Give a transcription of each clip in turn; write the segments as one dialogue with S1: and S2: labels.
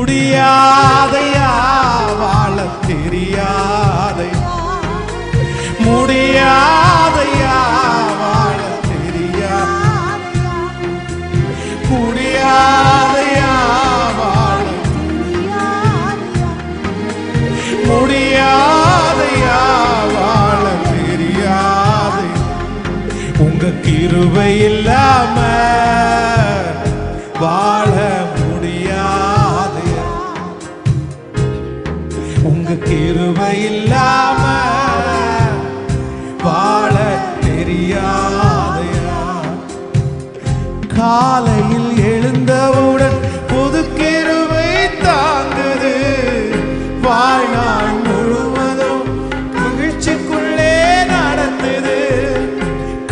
S1: முடியாதையா வாழ தெரியாதையா, முடியாதையா வாழ தெரியாதையா, முடியாதையா வாழ முடியாதையா வாழ தெரியாதை. உங்க கிருபை இல்லாம வாழ முடியாதையா, உங்க கிருபை இல்லாம வாழ தெரியாதையா. காலையில் எழுந்தவுடன் புது கிருபை தாங்குது, வாழ்நாள் முழுவதும் மகிழ்ச்சிக்குள்ளே நடந்தது.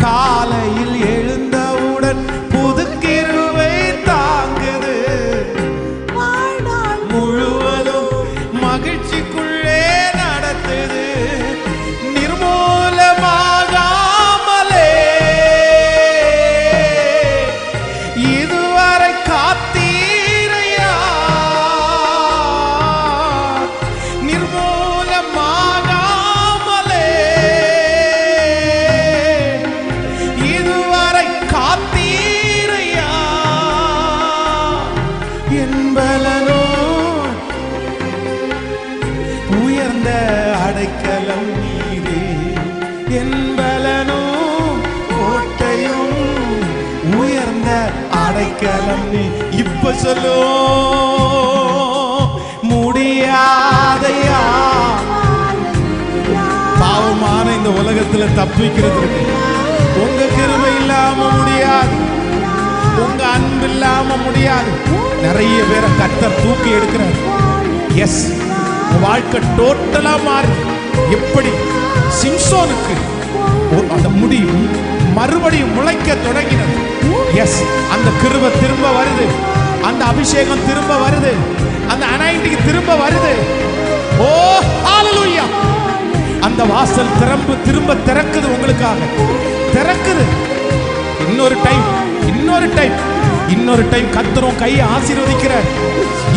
S1: காலையில் எழுந்தவுடன் புது கிருபை தாங்குது, வாழ்நாள் முழுவதும் மகிழ்ச்சிக்குள்ளே நடந்தது. நிர்மூலமாகாமலே இதுவரை காத்தீரையா, நிர்மூலமாகாமலே இதுவரை காத்தீரையா. என்பலனோ உயர்ந்த அடைக்கலம் நீரே, என்பலனோ கோட்டையும் உயர்ந்த அடைக்கலம் நீ. இப்ப சொல்லோ முடியாதையா, பாவமான இந்த உலகத்துல தப்பிக்கிறதுக்கு உங்க கிருபை இல்லாம முடியாது, உங்க அன்பு இல்லாம முடியாது. நிறைய பேரை கர்த்தர் தூக்கி எடுக்கிறார். எஸ், வாழ்க்கை டோட்டலா மாறி, எப்படி சிம்சோனுக்கு அந்த முடி மறுபடியும் முளைக்க தொடங்கினது. எஸ், அந்த கிருபை திரும்ப வருது, அந்த அபிஷேகம் திரும்ப வருது, அந்த அனாயிண்டிங் திரும்ப வருது. ஓ ஹalleluya, அந்த வாசல் திரும்ப திறக்குது, உங்களுக்காக திறக்குது. இன்னொரு டைம் கர்த்தரும் கையை ஆசீர்வதிக்கிறார்,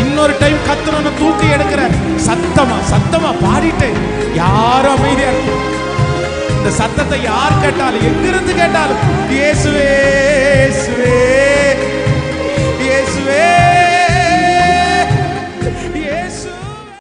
S1: இன்னொரு டைம் கர்த்தரும் தூக்கி எடுக்கிறார். சத்தமா பாடிட்டு யாரும் அமைதியா இருக்கும். இந்த சத்தத்தை யார் கேட்டாலும், எங்கிருந்து கேட்டாலும், இயேசுவே இயேசுவே இயேசுவே